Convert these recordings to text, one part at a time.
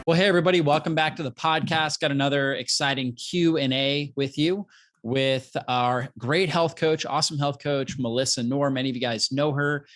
Well, hey, everybody, welcome back to the podcast. Got another exciting Q&A with you with our great health coach, awesome health coach, Melissa Noor. Many of you guys know her.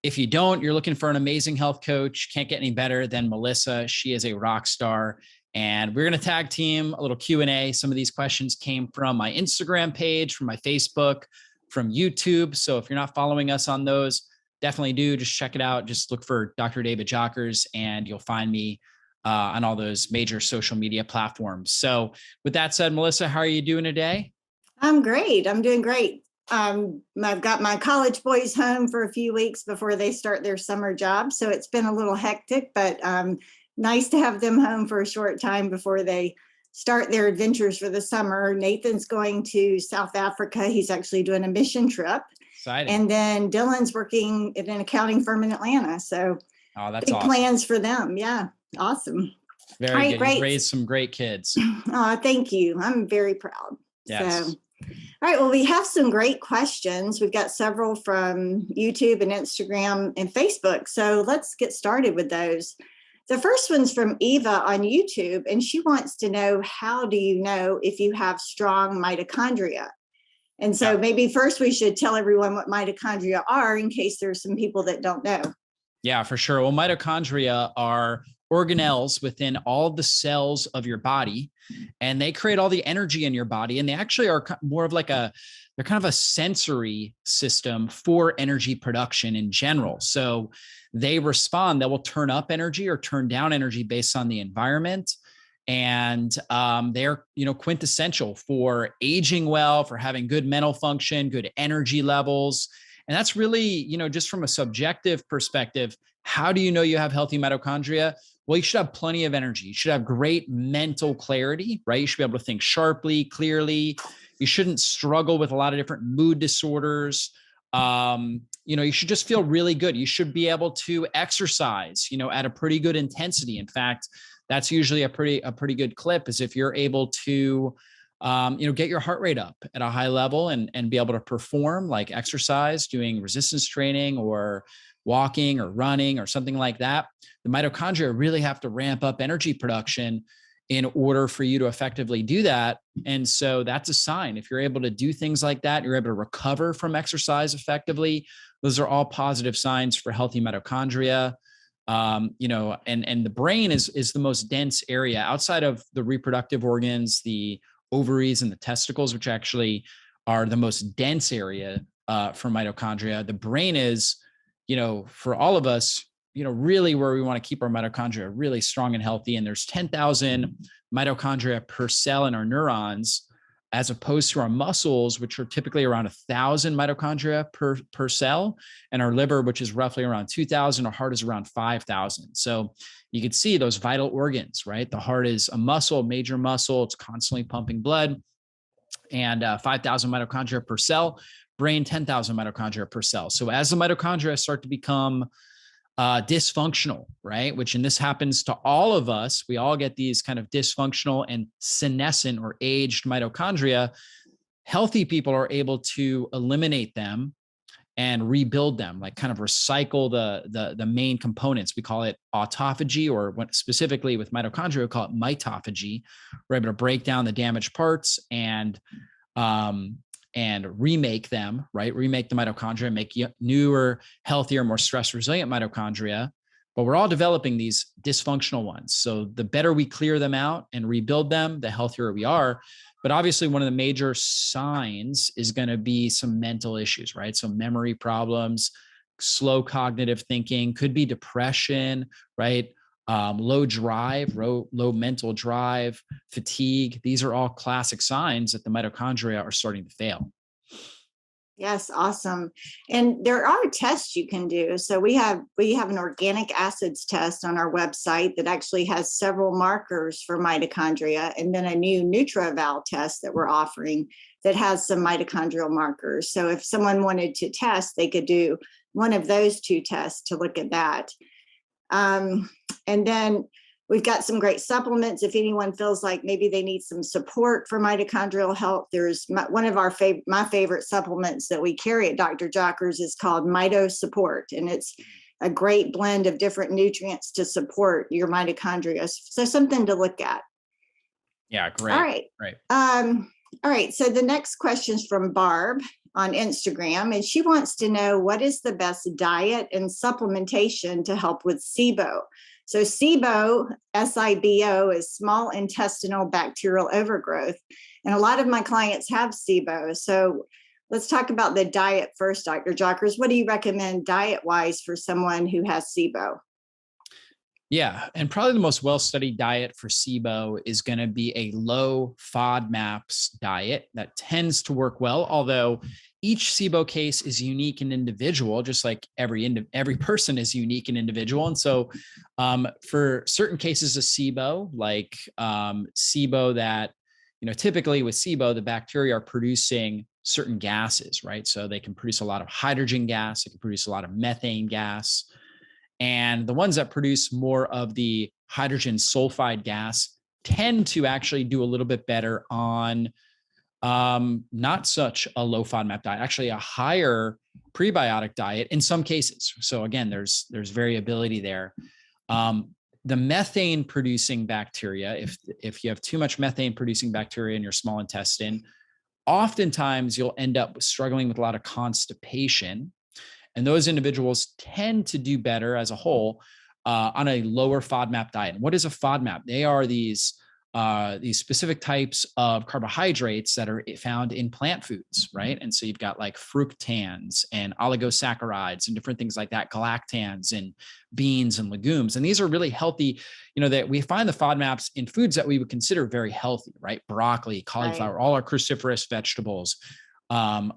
If you don't, you're looking for an amazing health coach. Can't get any better than Melissa. She is a rock star. And we're going to tag team a little Q&A. Some of these questions came from my Instagram page, from my Facebook, from YouTube. So if you're not following us on those, definitely do. Just check it out. Just look for Dr. David Jockers and you'll find me on all those major social media platforms. So with that said, Melissa, how are you doing today? I'm great. I'm doing great. I've got my college boys home for a few weeks before they start their summer job. So it's been a little hectic, but nice to have them home for a short time before they start their adventures for the summer. Nathan's going to South Africa. He's actually doing a mission trip. Exciting. And then Dylan's working at an accounting firm in Atlanta. So that's big awesome. Plans for them. Yeah. Awesome. Very good. Great. You've raised some great kids. Oh, thank you. I'm very proud. Yes. So, all right. Well, we have some great questions. We've got several from YouTube and Instagram and Facebook. So let's get started with those. The first one's from Eva on YouTube, and she wants to know, how do you know if you have strong mitochondria? And so maybe first we should tell everyone what mitochondria are in case there's some people that don't know. Yeah, for sure. Well, mitochondria are organelles within all the cells of your body, and they create all the energy in your body. And they actually are more of like they're kind of a sensory system for energy production in general. So they respond, that will turn up energy or turn down energy based on the environment. And they're, quintessential for aging well, for having good mental function, good energy levels. And that's really, just from a subjective perspective, how do you know you have healthy mitochondria? Well, you should have plenty of energy. You should have great mental clarity, right? You should be able to think sharply, clearly. You shouldn't struggle with a lot of different mood disorders. You should just feel really good. You should be able to exercise, at a pretty good intensity. In fact, that's usually a pretty good clip, is if you're able to get your heart rate up at a high level and be able to perform like exercise, doing resistance training or walking or running or something like that. The mitochondria really have to ramp up energy production in order for you to effectively do that. And so that's a sign. If you're able to do things like that, you're able to recover from exercise effectively. Those are all positive signs for healthy mitochondria. And the brain is the most dense area outside of the reproductive organs, the ovaries and the testicles, which actually are the most dense area for mitochondria. The brain is, for all of us, really where we want to keep our mitochondria really strong and healthy. And there's 10,000 mitochondria per cell in our neurons, as opposed to our muscles, which are typically around 1,000 mitochondria per cell, and our liver, which is roughly around 2,000, our heart is around 5,000. So you can see those vital organs, right? The heart is a muscle, major muscle. It's constantly pumping blood, and 5,000 mitochondria per cell. Brain, 10,000 mitochondria per cell. So as the mitochondria start to become dysfunctional, right? And this happens to all of us. We all get these kind of dysfunctional and senescent or aged mitochondria. Healthy people are able to eliminate them and rebuild them, like kind of recycle the main components. We call it autophagy, or specifically with mitochondria, we call it mitophagy. We're able to break down the damaged parts and remake them, right? Remake the mitochondria, make newer, healthier, more stress resilient mitochondria. But we're all developing these dysfunctional ones. So the better we clear them out and rebuild them, the healthier we are. But obviously one of the major signs is going to be some mental issues, right? So memory problems, slow cognitive thinking, could be depression, right? Low drive, low mental drive, fatigue. These are all classic signs that the mitochondria are starting to fail. Yes, awesome. And there are tests you can do. So we have an organic acids test on our website that actually has several markers for mitochondria, and then a new NutraVal test that we're offering that has some mitochondrial markers. So if someone wanted to test, they could do one of those two tests to look at that. And then we've got some great supplements. If anyone feels like maybe they need some support for mitochondrial health, there's one of my favorite supplements that we carry at Dr. Jockers is called Mito Support. And it's a great blend of different nutrients to support your mitochondria. So something to look at. Yeah, great. All right. Right. All right. So the next question is from Barb on Instagram, and she wants to know what is the best diet and supplementation to help with SIBO. So SIBO, SIBO, is small intestinal bacterial overgrowth. And a lot of my clients have SIBO. So let's talk about the diet first, Dr. Jockers. What do you recommend diet-wise for someone who has SIBO? Yeah. And probably the most well-studied diet for SIBO is going to be a low FODMAPs diet that tends to work well, although each SIBO case is unique and individual, just like every person is unique and individual. And so for certain cases of SIBO, like SIBO that, typically with SIBO, the bacteria are producing certain gases, right? So they can produce a lot of hydrogen gas, they can produce a lot of methane gas. And the ones that produce more of the hydrogen sulfide gas tend to actually do a little bit better on not such a low FODMAP diet, actually a higher prebiotic diet in some cases. So again, there's variability there. The methane producing bacteria, if you have too much methane producing bacteria in your small intestine, oftentimes you'll end up struggling with a lot of constipation. And those individuals tend to do better as a whole on a lower FODMAP diet. And what is a FODMAP? They are these specific types of carbohydrates that are found in plant foods, right? And so you've got like fructans and oligosaccharides and different things like that, galactans in beans and legumes. And these are really healthy, that we find the FODMAPs in foods that we would consider very healthy, right? Broccoli, cauliflower, all our cruciferous vegetables.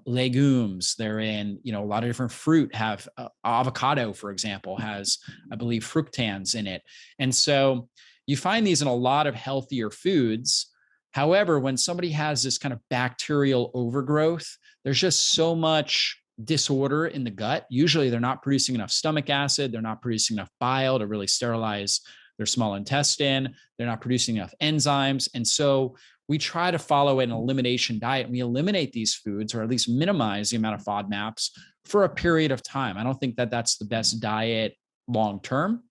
Legumes, they're in, a lot of different fruit have avocado, for example, has, I believe, fructans in it. And so you find these in a lot of healthier foods. However, when somebody has this kind of bacterial overgrowth, there's just so much disorder in the gut. Usually they're not producing enough stomach acid. They're not producing enough bile to really sterilize their small intestine. They're not producing enough enzymes. And so we try to follow an elimination diet. We eliminate these foods, or at least minimize the amount of FODMAPs for a period of time. I don't think that that's the best diet long-term.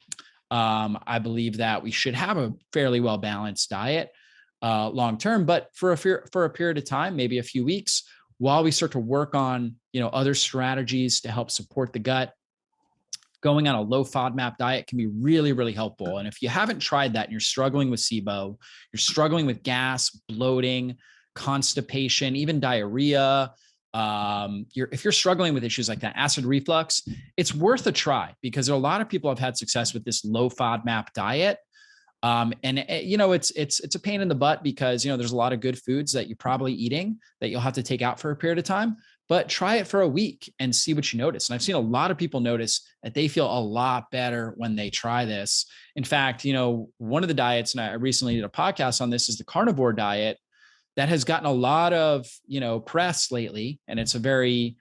I believe that we should have a fairly well-balanced diet long-term, but for a period of time, maybe a few weeks, while we start to work on, other strategies to help support the gut, going on a low FODMAP diet can be really, really helpful. And if you haven't tried that and you're struggling with SIBO, you're struggling with gas, bloating, constipation, even diarrhea, if you're struggling with issues like that, acid reflux, it's worth a try, because there are a lot of people have had success with this low FODMAP diet. It's a pain in the butt because, there's a lot of good foods that you're probably eating that you'll have to take out for a period of time, but try it for a week and see what you notice. And I've seen a lot of people notice that they feel a lot better when they try this. In fact, one of the diets, and I recently did a podcast on this, is the carnivore diet that has gotten a lot of, press lately. And it's a very,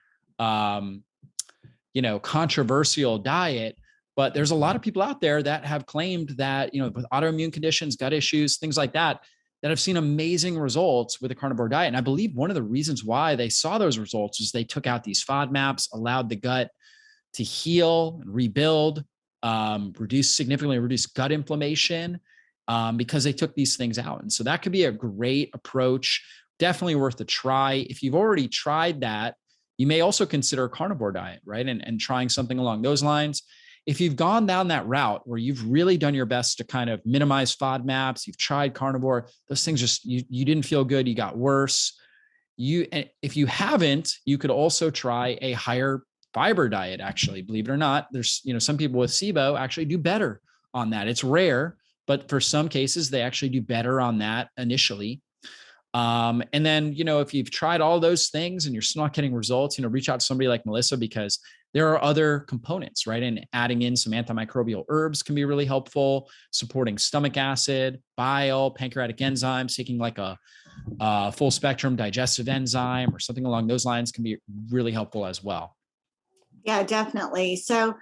controversial diet. But there's a lot of people out there that have claimed that, with autoimmune conditions, gut issues, things like that, that have seen amazing results with a carnivore diet. And I believe one of the reasons why they saw those results is they took out these FODMAPs, allowed the gut to heal and rebuild, significantly reduce gut inflammation, because they took these things out. And so that could be a great approach. Definitely worth a try. If you've already tried that, you may also consider a carnivore diet, right? And trying something along those lines. If you've gone down that route where you've really done your best to kind of minimize FODMAPs, you've tried carnivore, those things just, you didn't feel good, you got worse. If you haven't, you could also try a higher fiber diet, actually, believe it or not. There's, some people with SIBO actually do better on that. It's rare, but for some cases, they actually do better on that initially. And then, if you've tried all those things and you're still not getting results, reach out to somebody like Melissa, because there are other components, right? And adding in some antimicrobial herbs can be really helpful, supporting stomach acid, bile, pancreatic enzymes, taking like a full spectrum digestive enzyme or something along those lines can be really helpful as well. Yeah, definitely. So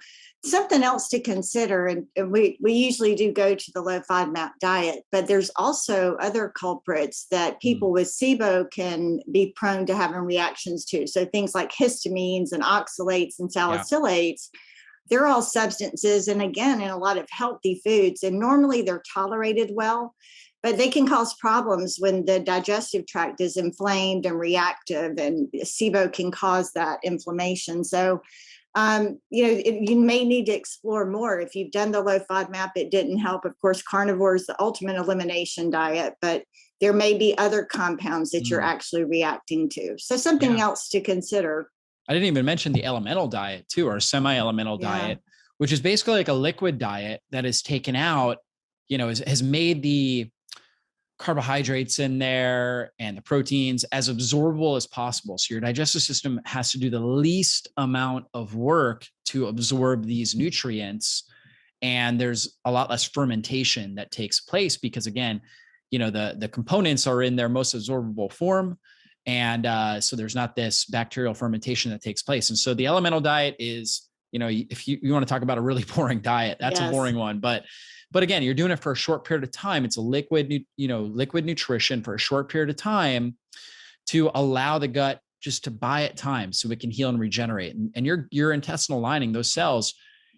something else to consider, and we usually do go to the low FODMAP diet, but there's also other culprits that people with SIBO can be prone to having reactions to. So things like histamines and oxalates and salicylates they're all substances. And again, in a lot of healthy foods, and normally they're tolerated well, but they can cause problems when the digestive tract is inflamed and reactive, and SIBO can cause that inflammation. So, you may need to explore more. If you've done the low FODMAP, it didn't help. Of course, carnivore is the ultimate elimination diet, but there may be other compounds that you're actually reacting to. So something else to consider. I didn't even mention the elemental diet too, or semi-elemental diet, which is basically like a liquid diet that is taken out, has made the carbohydrates in there and the proteins as absorbable as possible. So your digestive system has to do the least amount of work to absorb these nutrients. And there's a lot less fermentation that takes place because, again, the components are in their most absorbable form. And so there's not this bacterial fermentation that takes place. And so the elemental diet is, if you want to talk about a really boring diet, that's a boring one. But again, you're doing it for a short period of time. It's a liquid nutrition for a short period of time to allow the gut just to buy it time so it can heal and regenerate. And your intestinal lining, those cells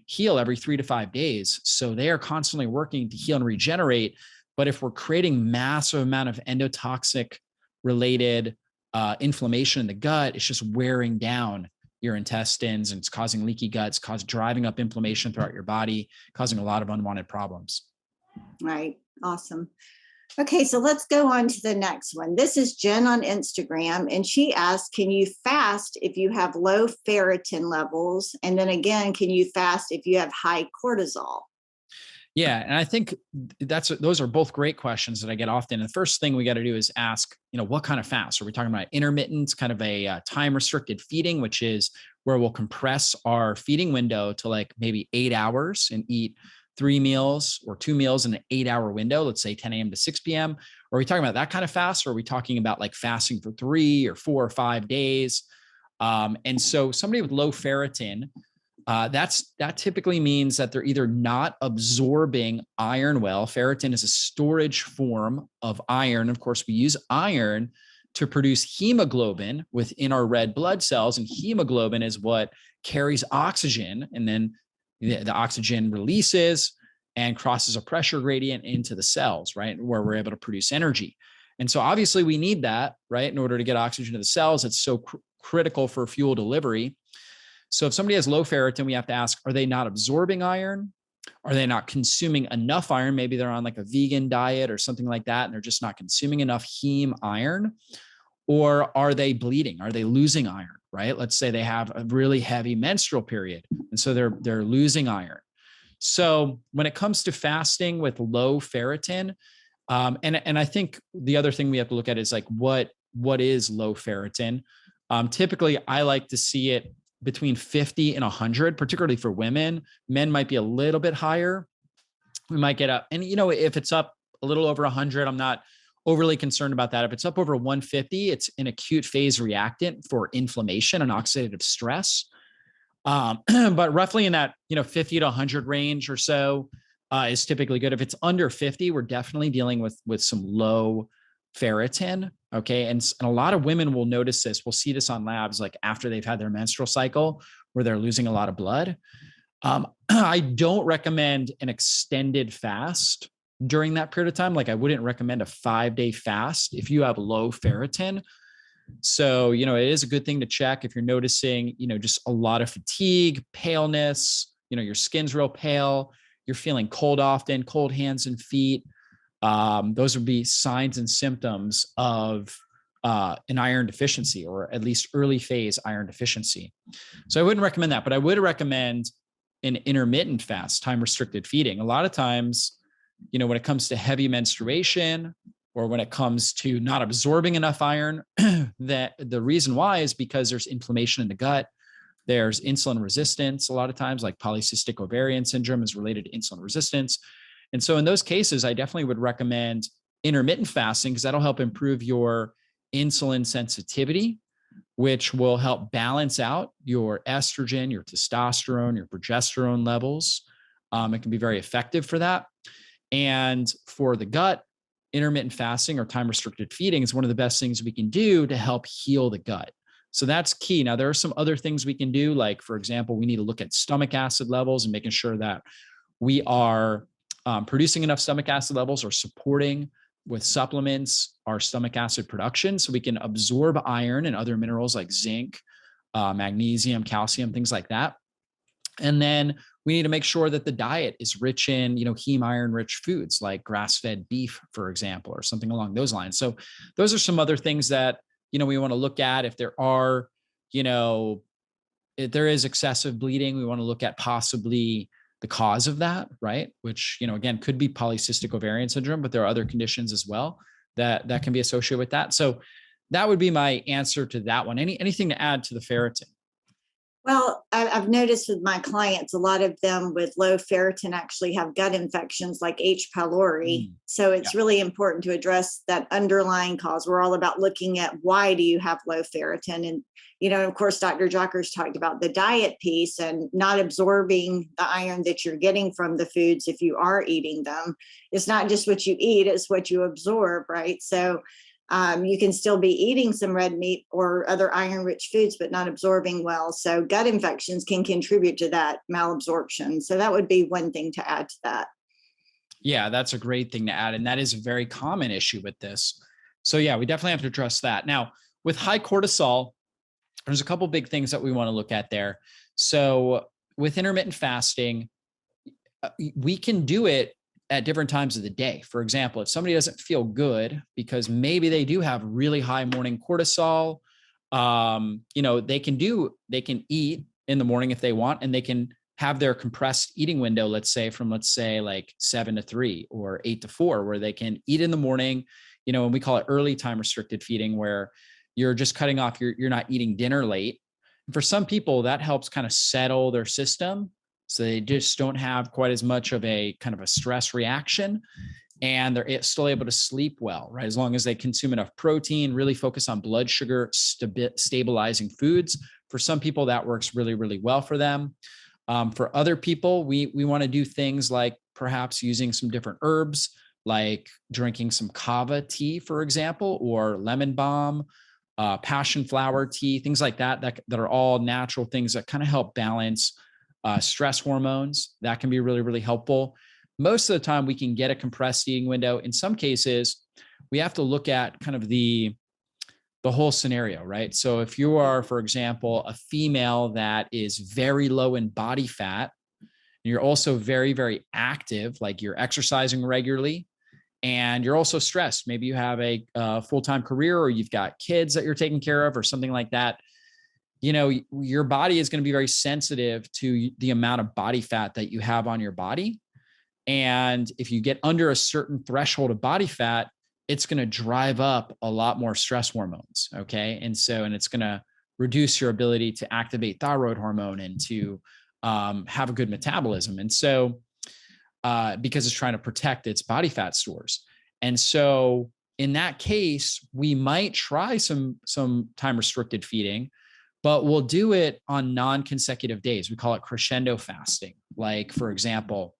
heal every 3 to 5 days. So they are constantly working to heal and regenerate. But if we're creating massive amount of endotoxic related inflammation in the gut, it's just wearing down your intestines, and it's causing leaky guts, driving up inflammation throughout your body, causing a lot of unwanted problems. Right. Awesome. Okay, so let's go on to the next one. This is Jen on Instagram, and she asked, can you fast if you have low ferritin levels? And then again, can you fast if you have high cortisol? Yeah. And I think those are both great questions that I get often. And the first thing we got to do is ask, what kind of fast? Are we talking about intermittent, kind of a time restricted feeding, which is where we'll compress our feeding window to like maybe 8 hours and eat 3 meals or 2 meals in an 8-hour window, let's say 10 a.m. to 6 p.m. Are we talking about that kind of fast? Or are we talking about like fasting for 3 or 4 or 5 days? And so somebody with low ferritin, that typically means that they're either not absorbing iron well. Ferritin is a storage form of iron. Of course, we use iron to produce hemoglobin within our red blood cells, and hemoglobin is what carries oxygen, and then the oxygen releases and crosses a pressure gradient into the cells, right, where we're able to produce energy. And so obviously we need that, right, in order to get oxygen to the cells. It's so critical for fuel delivery. So if somebody has low ferritin, we have to ask, are they not absorbing iron? Are they not consuming enough iron? Maybe they're on like a vegan diet or something like that, and they're just not consuming enough heme iron. Or are they bleeding? Are they losing iron, right? Let's say they have a really heavy menstrual period, and so they're losing iron. So when it comes to fasting with low ferritin, and I think the other thing we have to look at is like, what is low ferritin? Typically, I like to see it between 50 and 100, particularly for women. Men might be a little bit higher. We might get up, and if it's up a little over 100, I'm not overly concerned about that. If it's up over 150, it's an acute phase reactant for inflammation and oxidative stress. But roughly in that 50 to 100 range or so is typically good. If it's under 50, we're definitely dealing with some low ferritin. Okay. And a lot of women will notice this. We'll see this on labs, like after they've had their menstrual cycle where they're losing a lot of blood. I don't recommend an extended fast during that period of time. Like I wouldn't recommend a 5-day fast if you have low ferritin. So, it is a good thing to check if you're noticing, just a lot of fatigue, paleness, your skin's real pale, you're feeling cold often, cold hands and feet. Those would be signs and symptoms of an iron deficiency, or at least early phase iron deficiency. So I wouldn't recommend that, but I would recommend an intermittent fast, time restricted feeding. A lot of times, when it comes to heavy menstruation, or when it comes to not absorbing enough iron, that the reason why is because there's inflammation in the gut. There's insulin resistance. A lot of times, like polycystic ovarian syndrome is related to insulin resistance. And so in those cases, I definitely would recommend intermittent fasting, because that'll help improve your insulin sensitivity, which will help balance out your estrogen, your testosterone, your progesterone levels. It can be very effective for that. And for the gut, intermittent fasting or time restricted feeding is one of the best things we can do to help heal the gut. So that's key. Now, there are some other things we can do. Like, for example, we need to look at stomach acid levels and making sure that we are producing enough stomach acid levels or supporting with supplements our stomach acid production so we can absorb iron and other minerals like zinc, magnesium, calcium, things like that. And then we need to make sure that the diet is rich in, heme iron rich foods like grass-fed beef, for example, or something along those lines. So those are some other things that, we want to look at. If there are, if there is excessive bleeding, we want to look at possibly the cause of that, right? Which, again, could be polycystic ovarian syndrome, but there are other conditions as well that can be associated with that. So that would be my answer to that one. Anything to add to the ferritin? Well, I've noticed with my clients, a lot of them with low ferritin actually have gut infections like H. pylori. So it's really important to address that underlying cause. We're all about looking at why do you have low ferritin? And, of course, Dr. Jockers talked about the diet piece and not absorbing the iron that you're getting from the foods if you are eating them. It's not just what you eat, it's what you absorb, right? So you can still be eating some red meat or other iron-rich foods, but not absorbing well. So gut infections can contribute to that malabsorption. So that would be one thing to add to that. Yeah, that's a great thing to add. And that is a very common issue with this. So yeah, we definitely have to address that. Now, with high cortisol, there's a couple big things that we want to look at there. So with intermittent fasting, we can do it at different times of the day. For example, if somebody doesn't feel good because maybe they do have really high morning cortisol, they can eat in the morning if they want, and they can have their compressed eating window, let's say like 7 to 3 or 8 to 4, where they can eat in the morning, and we call it early time restricted feeding, where you're just cutting off, you're not eating dinner late. And for some people, that helps kind of settle their system, so they just don't have quite as much of a kind of a stress reaction, and they're still able to sleep well, right? As long as they consume enough protein, really focus on blood sugar stabilizing foods. For some people, that works really, really well for them. For other people, we want to do things like perhaps using some different herbs, like drinking some kava tea, for example, or lemon balm, passion flower tea, things like that are all natural things that kind of help balance stress hormones. That can be really, really helpful. Most of the time we can get a compressed eating window. In some cases, we have to look at kind of the whole scenario, right? So if you are, for example, a female that is very low in body fat, and you're also very, very active, like you're exercising regularly, and you're also stressed, maybe you have a full-time career, or you've got kids that you're taking care of, or something like that, your body is going to be very sensitive to the amount of body fat that you have on your body. And if you get under a certain threshold of body fat, it's going to drive up a lot more stress hormones. Okay. And it's going to reduce your ability to activate thyroid hormone and to have a good metabolism. And so, because it's trying to protect its body fat stores. And so in that case, we might try some time restricted feeding, but we'll do it on non-consecutive days. We call it crescendo fasting. Like, for example,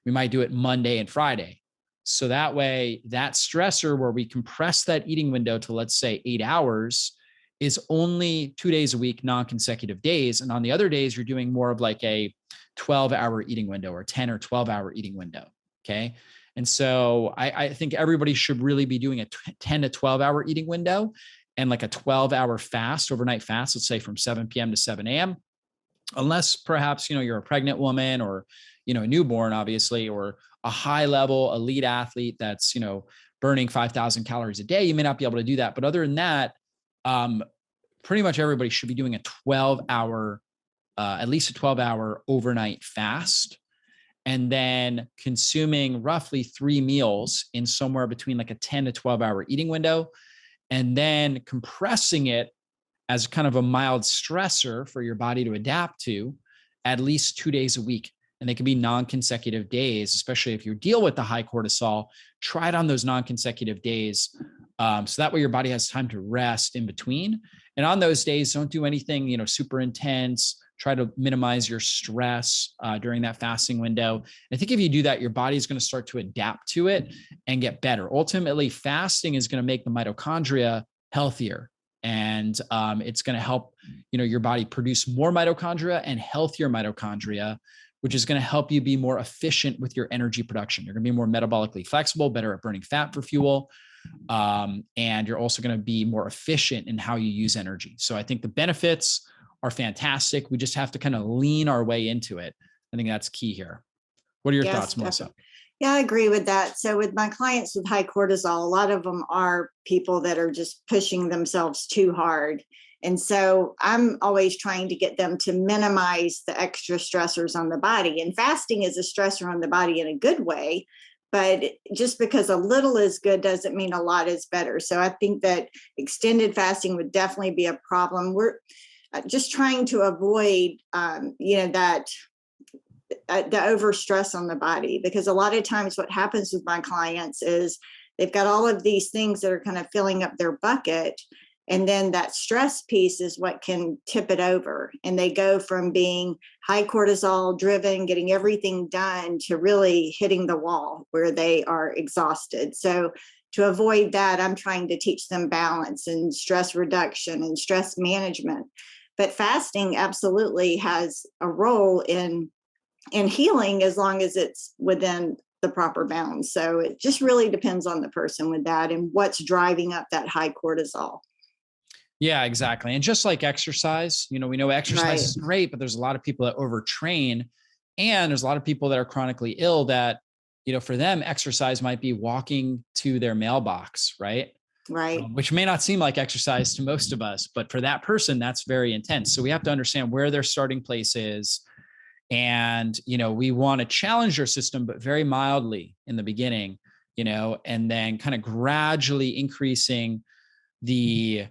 we might do it Monday and Friday. So that way, that stressor where we compress that eating window to, let's say, 8 hours is only 2 days a week, non-consecutive days. And on the other days, you're doing more of like a 12-hour eating window or 10 or 12-hour eating window. Okay. And so I think everybody should really be doing a 10 to 12-hour eating window and like a 12-hour fast, overnight fast, let's say from 7 p.m. to 7 a.m. Unless perhaps, you're a pregnant woman or, a newborn, obviously, or a high level elite athlete that's, burning 5,000 calories a day, you may not be able to do that. But other than that, pretty much everybody should be doing a 12-hour, at least a 12-hour overnight fast, and then consuming roughly 3 meals in somewhere between like a 10 to 12-hour eating window, and then compressing it as kind of a mild stressor for your body to adapt to at least 2 days a week. And they can be non-consecutive days, especially if you deal with the high cortisol. Try it on those non-consecutive days. So that way your body has time to rest in between. And on those days, don't do anything, super intense. Try to minimize your stress during that fasting window. I think if you do that, your body is going to start to adapt to it and get better. Ultimately, fasting is going to make the mitochondria healthier And it's going to help, your body produce more mitochondria and healthier mitochondria, which is going to help you be more efficient with your energy production. You're going to be more metabolically flexible, better at burning fat for fuel. And you're also going to be more efficient in how you use energy. So I think the benefits are fantastic. We just have to kind of lean our way into it. I think that's key here. What are your thoughts, Melissa? Definitely. Yeah, I agree with that. So with my clients with high cortisol, a lot of them are people that are just pushing themselves too hard. And so I'm always trying to get them to minimize the extra stressors on the body. And fasting is a stressor on the body in a good way, but just because a little is good doesn't mean a lot is better. So I think that extended fasting would definitely be a problem. We're just trying to avoid, that the overstress on the body, because a lot of times what happens with my clients is they've got all of these things that are kind of filling up their bucket. And then that stress piece is what can tip it over. And they go from being high cortisol driven, getting everything done, to really hitting the wall where they are exhausted. So to avoid that, I'm trying to teach them balance and stress reduction and stress management. But fasting absolutely has a role in healing, as long as it's within the proper bounds. So it just really depends on the person with that and what's driving up that high cortisol. Yeah, exactly. And just like exercise, we know exercise is great, but there's a lot of people that overtrain, and there's a lot of people that are chronically ill that, for them, exercise might be walking to their mailbox, right? Right. Which may not seem like exercise to most of us, but for that person, that's very intense. So we have to understand where their starting place is. And, we want to challenge your system, but very mildly in the beginning, and then kind of gradually increasing the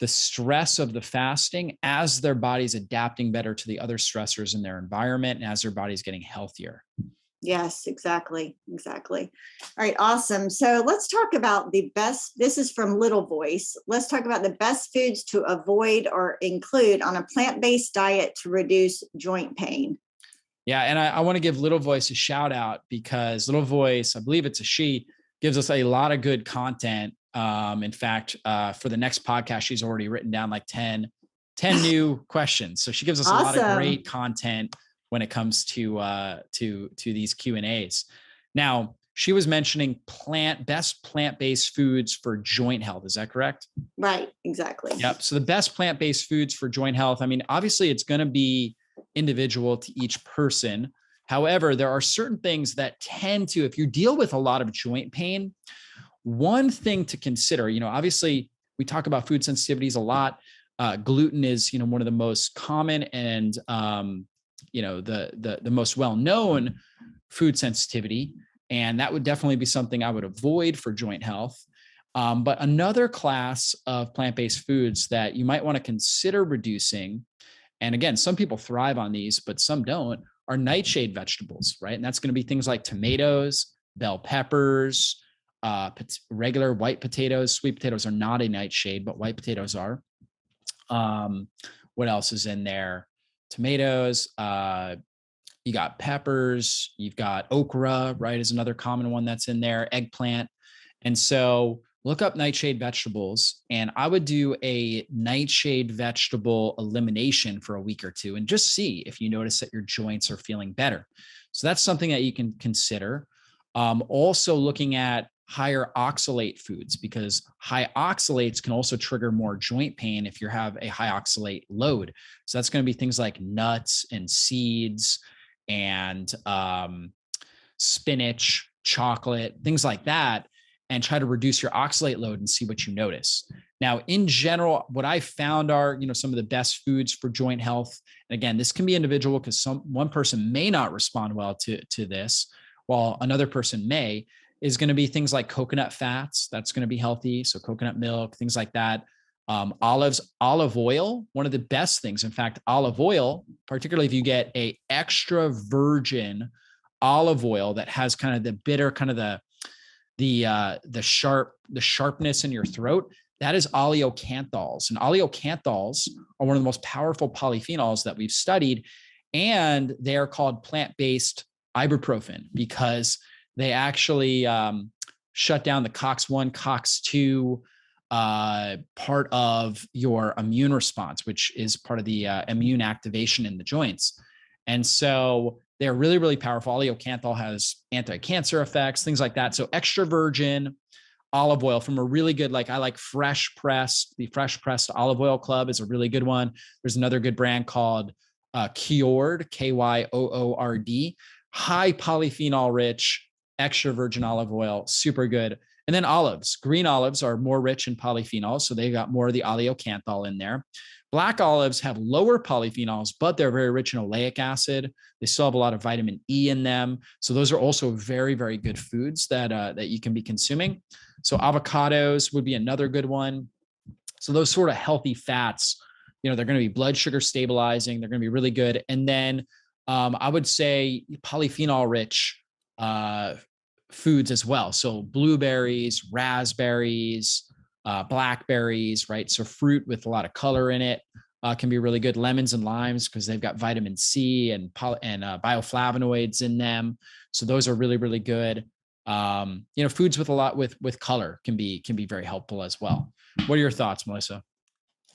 stress of the fasting as their body's adapting better to the other stressors in their environment and as their body's getting healthier. Yes, exactly. All right, awesome. So let's talk about the best. This is from Little Voice. Let's talk about the best foods to avoid or include on a plant-based diet to reduce joint pain. Yeah, and I want to give Little Voice a shout out, because Little Voice, I believe it's a she, gives us a lot of good content. In fact, for the next podcast, she's already written down like 10 new questions. So she gives us Awesome. a lot of great content when it comes to these Q&As. Now, she was mentioning best plant-based foods for joint health. Is that correct? Right, exactly. Yep. So the best plant-based foods for joint health, I mean, obviously it's going to be individual to each person. However, there are certain things that tend to, if you deal with a lot of joint pain, one thing to consider, obviously we talk about food sensitivities a lot. Gluten is, one of the most common and, the most well-known food sensitivity. And that would definitely be something I would avoid for joint health. But another class of plant-based foods that you might want to consider reducing, and again, some people thrive on these, but some don't, are nightshade vegetables, right? And that's going to be things like tomatoes, bell peppers, regular white potatoes. Sweet potatoes are not a nightshade, but white potatoes are. What else is in there? Tomatoes, you got peppers, you've got okra, right, is another common one that's in there, eggplant. And so look up nightshade vegetables, and I would do a nightshade vegetable elimination for a week or two and just see if you notice that your joints are feeling better. So that's something that you can consider. Also looking at higher oxalate foods, because high oxalates can also trigger more joint pain if you have a high oxalate load. So that's going to be things like nuts and seeds and spinach, chocolate, things like that, and try to reduce your oxalate load and see what you notice. Now, in general, what I found are, some of the best foods for joint health. And again, this can be individual, because one person may not respond well to this, while another person may, is going to be things like coconut fats. That's going to be healthy. So coconut milk, things like that. Olive oil, one of the best things. In fact, olive oil, particularly if you get a extra virgin olive oil that has kind of the bitter, kind of the sharpness in your throat, that is oleocanthols. And oleocanthols are one of the most powerful polyphenols that we've studied. And they are called plant-based ibuprofen, because they actually shut down the COX-1, COX-2 part of your immune response, which is part of the immune activation in the joints. And so they're really, really powerful. Oleocanthal has anti-cancer effects, things like that. So extra virgin olive oil from a really good, like I like the Fresh Pressed Olive Oil Club is a really good one. There's another good brand called Kyoord, Kyoord, high polyphenol rich, extra virgin olive oil, super good. And then olives, green olives are more rich in polyphenols. So they got more of the oleocanthal in there. Black olives have lower polyphenols, but they're very rich in oleic acid. They still have a lot of vitamin E in them. So those are also very, very good foods that you can be consuming. So avocados would be another good one. So those sort of healthy fats, they're going to be blood sugar stabilizing. They're going to be really good. And then I would say polyphenol rich foods as well. So blueberries, raspberries, blackberries, right? So fruit with a lot of color in it can be really good. Lemons and limes, because they've got vitamin C and bioflavonoids in them. So those are really, really good. Foods with a lot with color can be very helpful as well. What are your thoughts, Melissa?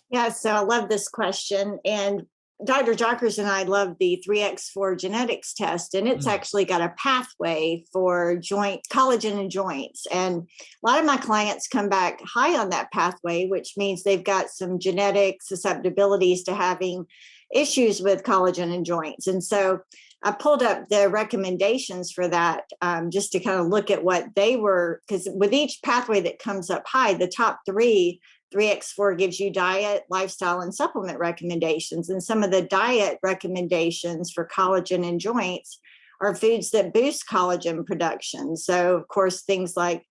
Yeah, so I love this question. And Dr. Jockers and I love the 3x4 genetics test, and it's actually got a pathway for joint collagen and joints. And a lot of my clients come back high on that pathway, which means they've got some genetic susceptibilities to having issues with collagen and joints. And so I pulled up the recommendations for that just to kind of look at what they were, because with each pathway that comes up high, the top 3x4 gives you diet, lifestyle, and supplement recommendations. And some of the diet recommendations for collagen and joints are foods that boost collagen production. So, of course, things like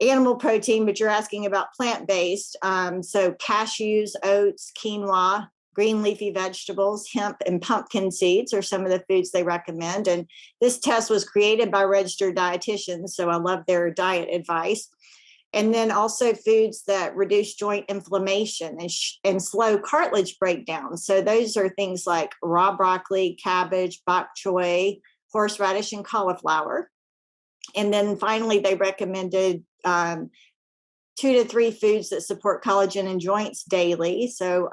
animal protein, but you're asking about plant-based. So cashews, oats, quinoa, green leafy vegetables, hemp, and pumpkin seeds are some of the foods they recommend. And this test was created by registered dietitians, so I love their diet advice. And then also foods that reduce joint inflammation and slow cartilage breakdown. So those are things like raw broccoli, cabbage, bok choy, horseradish, and cauliflower. And then finally, they recommended 2 to 3 foods that support collagen and joints daily. So,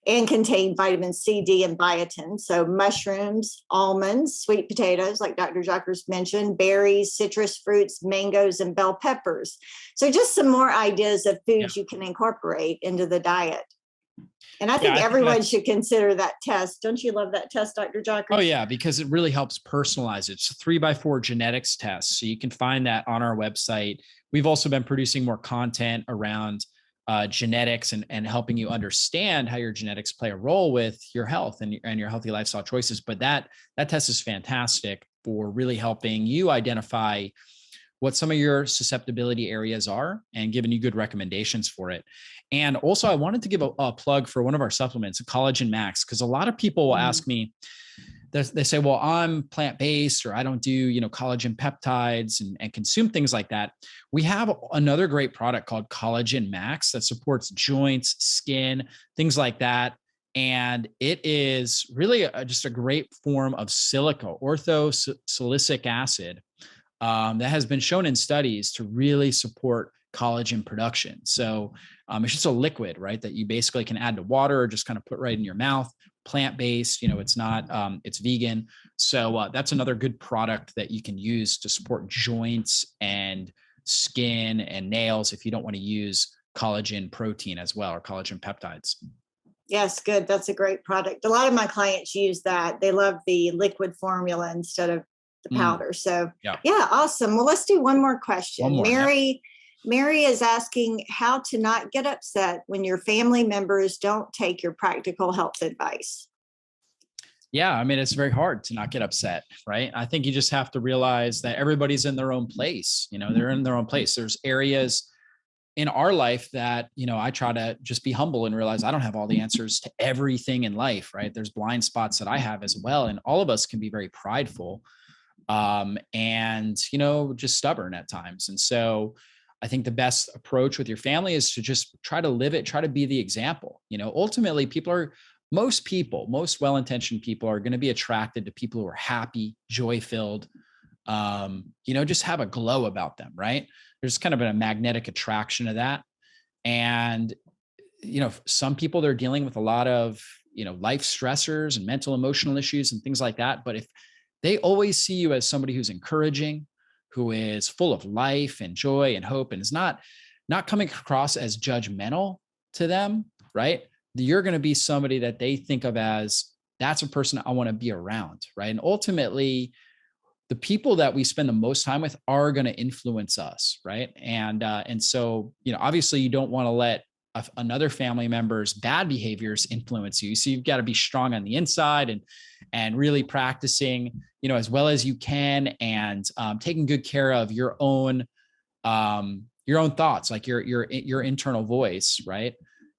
and contain vitamin C, D, and biotin. So mushrooms, almonds, sweet potatoes, like Dr. Jockers mentioned, berries, citrus fruits, mangoes, and bell peppers. So just some more ideas of foods you can incorporate into the diet. And I think everyone should consider that test. Don't you love that test, Dr. Jockers? Oh yeah, because it really helps personalize it. It's a 3x4 genetics test. So you can find that on our website. We've also been producing more content around genetics and helping you understand how your genetics play a role with your health and your healthy lifestyle choices. But that test is fantastic for really helping you identify what some of your susceptibility areas are and giving you good recommendations for it. And also I wanted to give a plug for one of our supplements, Collagen Max, because a lot of people will ask me, they say, well, I'm plant-based, or I don't do, collagen peptides and consume things like that. We have another great product called Collagen Max that supports joints, skin, things like that. And it is really just a great form of silica, orthosilicic acid, that has been shown in studies to really support collagen production. So it's just a liquid, right, that you basically can add to water or just kind of put right in your mouth. Plant-based, it's not, it's vegan. So that's another good product that you can use to support joints and skin and nails if you don't want to use collagen protein as well, or collagen peptides. Yes, good. That's a great product. A lot of my clients use that. They love the liquid formula instead of the powder. So yeah, awesome. Well, let's do one more question. One more, Mary is asking how to not get upset when your family members don't take your practical health advice. Yeah, I mean, it's very hard to not get upset, right? I think you just have to realize that everybody's in their own place. They're in their own place. There's areas in our life that, I try to just be humble and realize I don't have all the answers to everything in life, right? There's blind spots that I have as well. And all of us can be very prideful and, just stubborn at times. And so I think the best approach with your family is to just try to live it, try to be the example. Ultimately most well-intentioned people are going to be attracted to people who are happy, joy-filled, just have a glow about them, right? There's kind of a magnetic attraction to that. And, some people, they're dealing with a lot of, life stressors and mental, emotional issues and things like that. But if they always see you as somebody who's encouraging, who is full of life and joy and hope, and is not coming across as judgmental to them, right? You're going to be somebody that they think of as, that's a person I want to be around, right? And ultimately, the people that we spend the most time with are going to influence us, right? And so, obviously, you don't want to let another family member's bad behaviors influence you. So you've got to be strong on the inside and really practicing, as well as you can, and taking good care of your own thoughts, like your internal voice, right?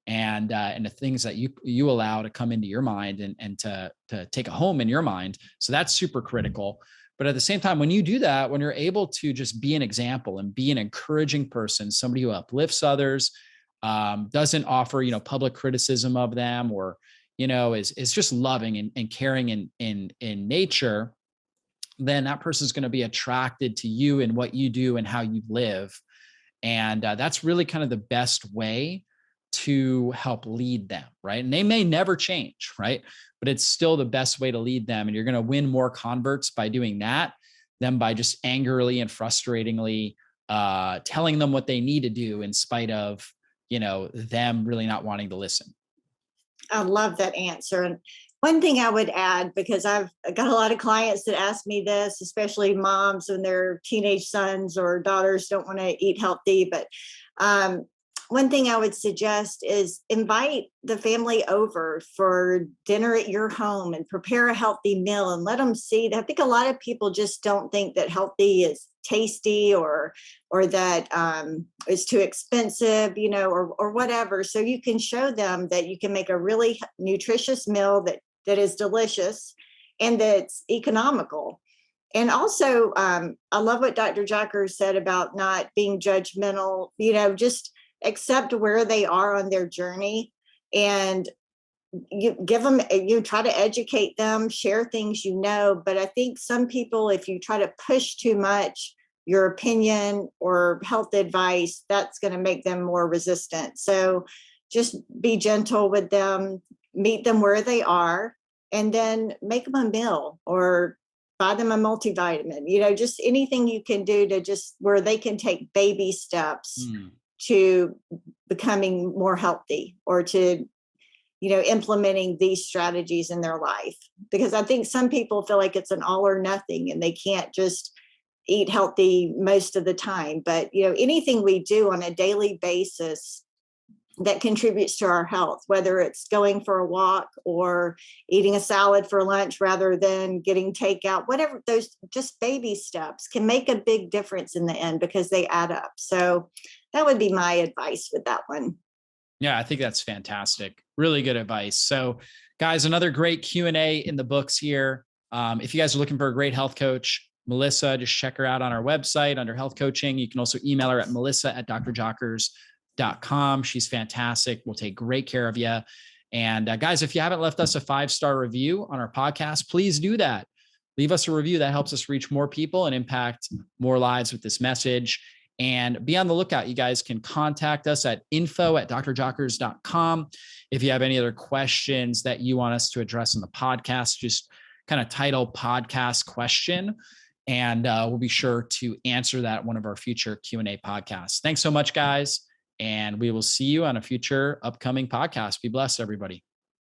And the things that you allow to come into your mind and to take a home in your mind. So that's super critical. But at the same time, when you do that, when you're able to just be an example and be an encouraging person, somebody who uplifts others, doesn't offer, public criticism of them, or, is just loving and caring in nature, then that person's going to be attracted to you and what you do and how you live. And that's really kind of the best way to help lead them, right? And they may never change, right? But it's still the best way to lead them. And you're going to win more converts by doing that than by just angrily and frustratingly telling them what they need to do, in spite of, them really not wanting to listen. I love that answer. And one thing I would add, because I've got a lot of clients that ask me this, especially moms when their teenage sons or daughters don't want to eat healthy. But one thing I would suggest is invite the family over for dinner at your home and prepare a healthy meal and let them see. I think a lot of people just don't think that healthy is tasty or that it's too expensive, or whatever. So you can show them that you can make a really nutritious meal that is delicious and that's economical. And also, I love what Dr. Jockers said about not being judgmental, just accept where they are on their journey, and you give them, you try to educate them, share things, but I think some people, if you try to push too much your opinion or health advice, that's going to make them more resistant. So just be gentle with them, meet them where they are, and then make them a meal or buy them a multivitamin, just anything you can do to just where they can take baby steps to becoming more healthy, or to, implementing these strategies in their life. Because I think some people feel like it's an all or nothing and they can't just eat healthy most of the time. But, anything we do on a daily basis that contributes to our health, whether it's going for a walk or eating a salad for lunch rather than getting takeout, whatever, those just baby steps can make a big difference in the end because they add up. So that would be my advice with that one. Yeah, I think that's fantastic. Really good advice. So guys, another great Q&A in the books here. If you guys are looking for a great health coach, Melissa, just check her out on our website under health coaching. You can also email her at melissa@drjockers.com. She's fantastic. We'll take great care of you. And guys, if you haven't left us a 5-star review on our podcast, please do that. Leave us a review. That helps us reach more people and impact more lives with this message. And be on the lookout. You guys can contact us at info@drjockers.com. If you have any other questions that you want us to address in the podcast, just kind of title podcast question, and we'll be sure to answer that one of our future Q&A podcasts. Thanks so much, guys. And we will see you on a future upcoming podcast. Be blessed, everybody.